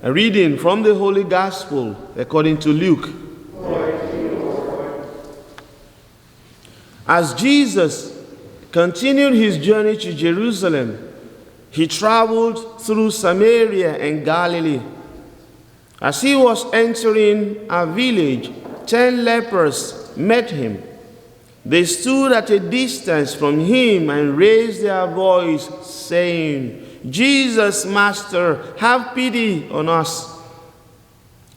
A reading from the Holy Gospel according to Luke. As Jesus continued his journey to Jerusalem, he traveled through Samaria and Galilee. As he was entering a village, 10 lepers met him. They stood at a distance from him and raised their voice, saying, "Jesus, Master, have pity on us."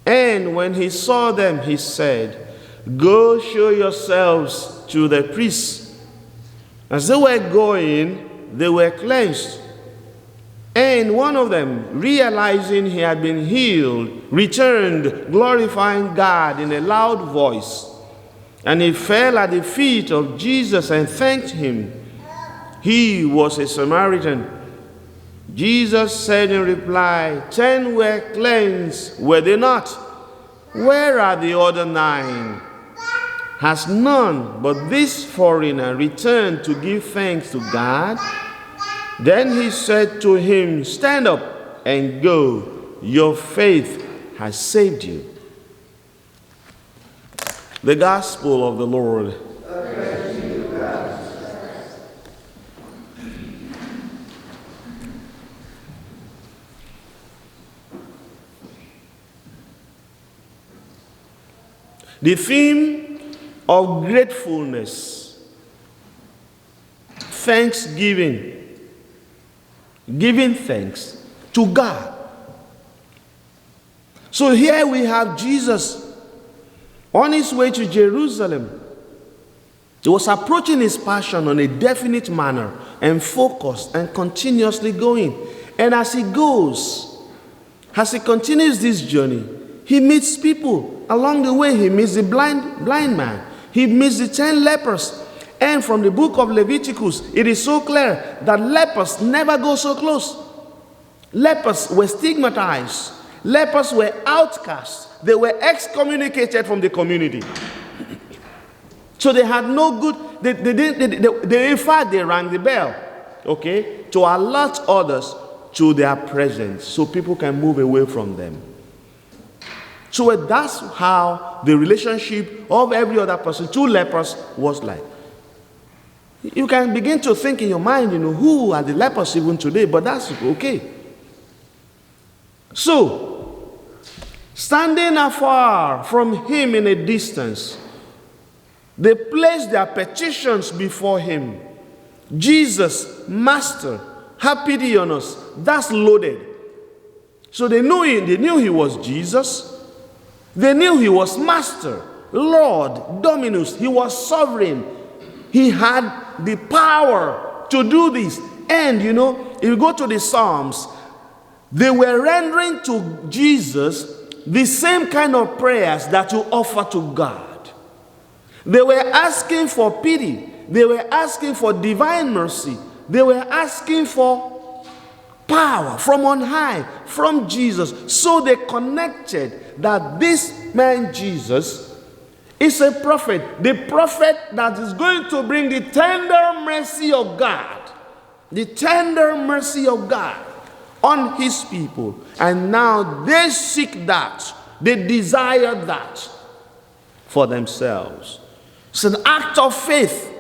And when he saw them, he said, "Go show yourselves to the priests." As they were going, they were cleansed. And one of them, realizing he had been healed, returned, glorifying God in a loud voice. And he fell at the feet of Jesus and thanked him. He was a Samaritan. Jesus said in reply, 10 were cleansed, were they not? Where are the other 9? Has none but this foreigner returned to give thanks to God? Then he said to him, "Stand up and go. Your faith has saved you." The Gospel of the Lord. The theme of gratefulness, thanksgiving, giving thanks to God. So here we have Jesus on his way to Jerusalem. He was approaching his passion on a definite manner and focused and continuously going. And as he goes, as he continues this journey, he meets people. Along the way, he meets the blind man. He meets the 10 lepers. And from the book of Leviticus, it is so clear that lepers never go so close. Lepers were stigmatized. Lepers were outcasts. They were excommunicated from the community. So they had no good, in fact, they rang the bell, okay, to alert others to their presence so people can move away from them. So that's how the relationship of every other person to lepers was like. You can begin to think in your mind, who are the lepers even today, but that's okay. So, standing afar from him in a distance, they placed their petitions before him. Jesus, Master, have pity on us. That's loaded. So they knew he was Jesus. They knew he was Master, Lord, Dominus. He was sovereign. He had the power to do this. And, if you go to the Psalms, they were rendering to Jesus the same kind of prayers that you offer to God. They were asking for pity. They were asking for divine mercy. They were asking for power from on high, from Jesus. So they connected that this man Jesus is a prophet. The prophet that is going to bring the tender mercy of God. The tender mercy of God on his people. And now they seek that. They desire that for themselves. It's an act of faith.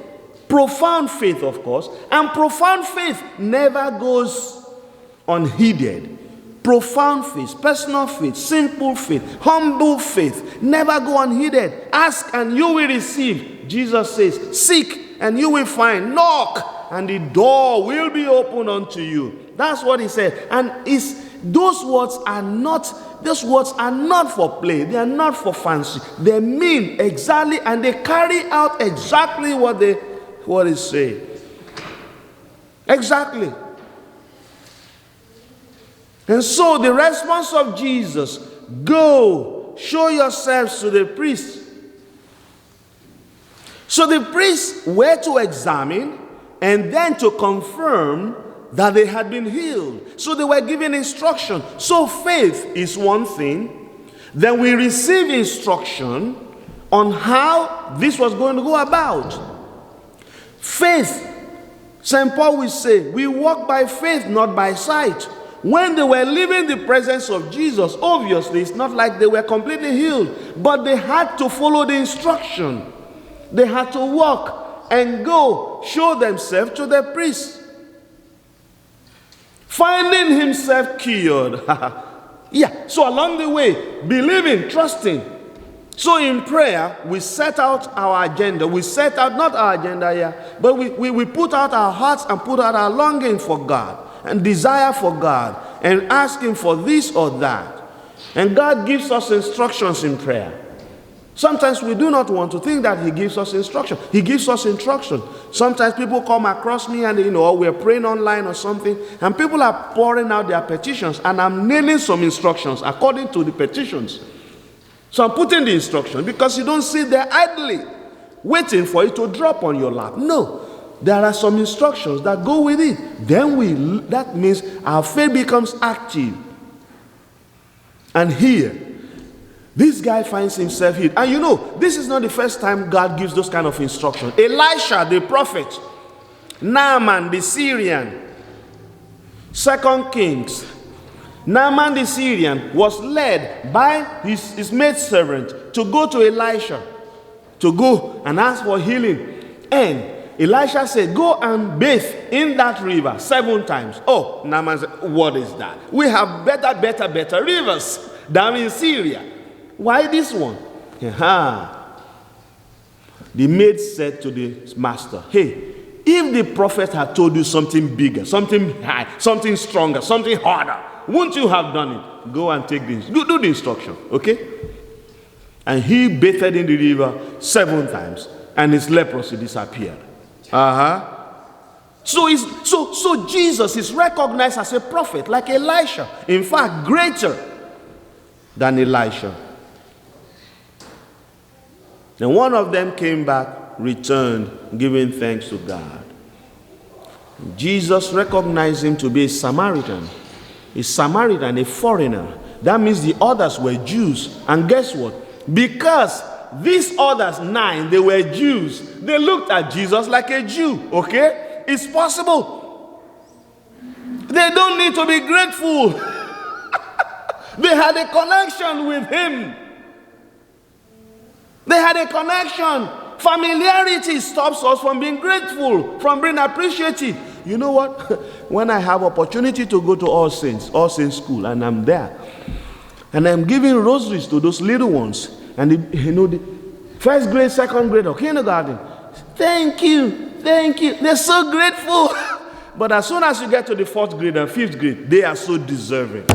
Profound faith, of course. And profound faith never goes unheeded. Profound faith, personal faith, simple faith, humble faith, never go unheeded. Ask and you will receive. Jesus says, seek and you will find. Knock and the door will be opened unto you. That's what he said. And those words are not for play. They are not for fancy. They mean exactly, and they carry out exactly what they say. Exactly. And so the response of Jesus, go, show yourselves to the priests. So the priests were to examine and then to confirm that they had been healed. So they were given instruction. So faith is one thing. Then we receive instruction on how this was going to go about. Faith, St. Paul will say, we walk by faith, not by sight. when they were leaving the presence of Jesus, obviously it's not like they were completely healed, but they had to follow the instruction. They had to walk and go show themselves to the priest. Finding himself cured. Yeah, so along the way, believing, trusting. So in prayer, we set out our agenda. We set out, not our agenda here, but we put out our hearts and put out our longing for God and desire for God and ask him for this or that. And God gives us instructions in prayer. Sometimes we do not want to think that he gives us instruction. He gives us instruction. Sometimes people come across me and, we're praying online or something, and people are pouring out their petitions, and I'm nailing some instructions according to the petitions. So I'm putting the instruction, because you don't sit there idly waiting for it to drop on your lap. No, there are some instructions that go with it. Then that means our faith becomes active. And here, this guy finds himself healed. And this is not the first time God gives those kind of instructions. Elisha, the prophet, Naaman, the Syrian, 2 Kings. Naaman the Syrian was led by his maidservant to go to Elisha, to go and ask for healing. And Elisha said, go and bathe in that river 7 times. Oh, Naaman said, what is that? We have better rivers down in Syria. Why this one? The maid said to the master, hey, if the prophet had told you something bigger, something high, something stronger, something harder, wouldn't you have done it? Go and take this. Do the instruction, okay? And he bathed in the river 7 times, and his leprosy disappeared. So Jesus is recognized as a prophet, like Elisha. In fact, greater than Elisha. Then one of them came back, returned, giving thanks to God. Jesus recognized him to be a Samaritan. A Samaritan, a foreigner. That means the others were Jews. And guess what? Because these others 9, they were Jews. They looked at Jesus like a Jew. Okay? It's possible. They don't need to be grateful. They had a connection with him. They had a connection. Familiarity stops us from being grateful, from being appreciative. You know what? When I have opportunity to go to All Saints School, and I'm there, and I'm giving rosaries to those little ones, and the first grade, second grade, or kindergarten, thank you. They're so grateful. But as soon as you get to the 4th grade and 5th grade, they are so deserving.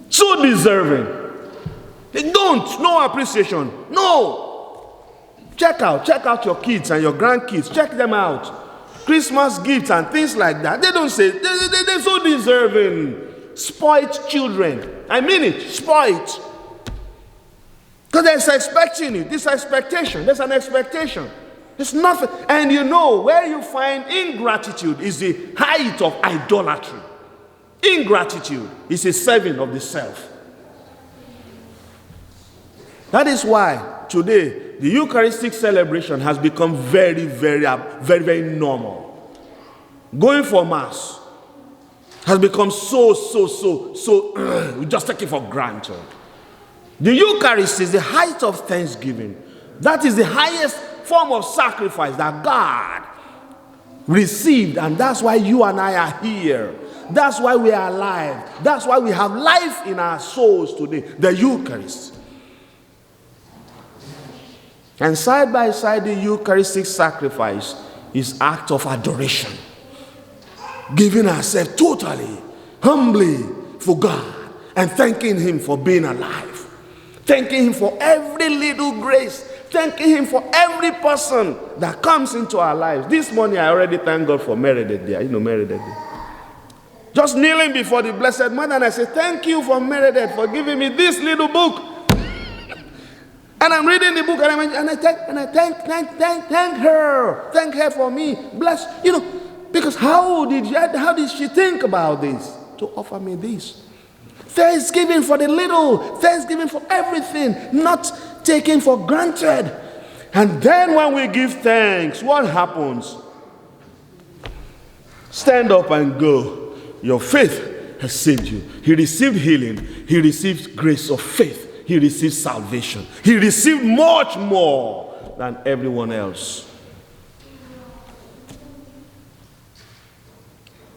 So deserving. They don't. No appreciation. No. Check out your kids and your grandkids. Check them out. Christmas gifts and things like that. They don't say, they're so deserving. Spoiled children. I mean it. Spoiled. Because there's expecting it. This expectation. There's an expectation. It's nothing. And where you find ingratitude is the height of idolatry. Ingratitude is a serving of the self. That is why today the Eucharistic celebration has become very, very, very, very normal. Going for Mass has become so, we just take it for granted. The Eucharist is the height of thanksgiving. That is the highest form of sacrifice that God received, and that's why you and I are here. That's why we are alive. That's why we have life in our souls today, the Eucharist. And side by side, the Eucharistic sacrifice is act of adoration. Giving ourselves totally, humbly for God and thanking him for being alive. Thanking him for every little grace. Thanking him for every person that comes into our lives. This morning, I already thank God for Meredith Day. Meredith Day. Just kneeling before the Blessed Mother, and I say, thank you for Meredith for giving me this little book. And I'm reading the book, and I thank her. Thank her for me. Bless, because how did she think about this? To offer me this. Thanksgiving for the little, thanksgiving for everything, not taken for granted. And then when we give thanks, what happens? Stand up and go. Your faith has saved you. He received healing. He received grace of faith. He received salvation. He received much more than everyone else.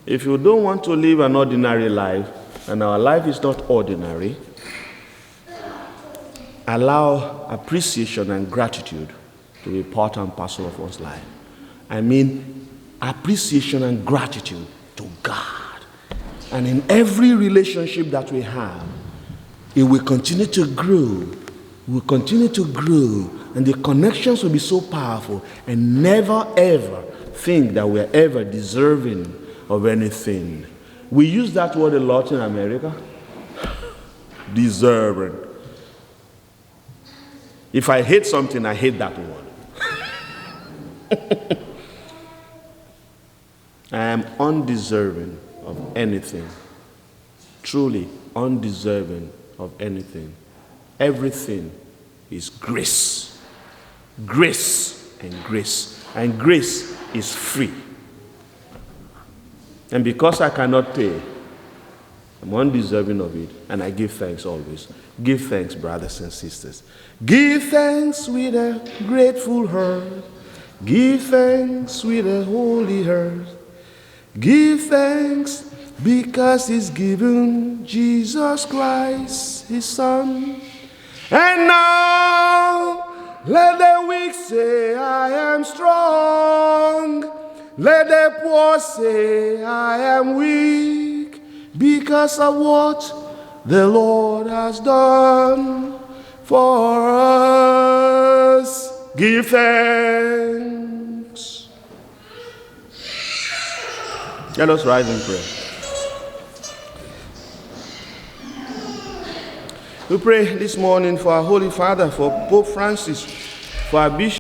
If you don't want to live an ordinary life, and our life is not ordinary, allow appreciation and gratitude to be part and parcel of one's life. I mean, appreciation and gratitude to God. And in every relationship that we have, it will continue to grow. We will continue to grow. And the connections will be so powerful. And never ever think that we're ever deserving of anything. We use that word a lot in America. Deserving. If I hate something, I hate that word. I am undeserving of anything. Truly undeserving of anything. Everything is grace. Grace and grace. And grace is free. And because I cannot pay, I'm undeserving of it. And I give thanks always. Give thanks, brothers and sisters. Give thanks with a grateful heart. Give thanks with a holy heart. Give thanks because He's given Jesus Christ, His Son. And now let the weak say, I am strong. Let the poor say, I am weak, because of what the Lord has done for us. Give thanks. Let us rise in prayer. We pray this morning for our Holy Father, for Pope Francis, for our Bishop.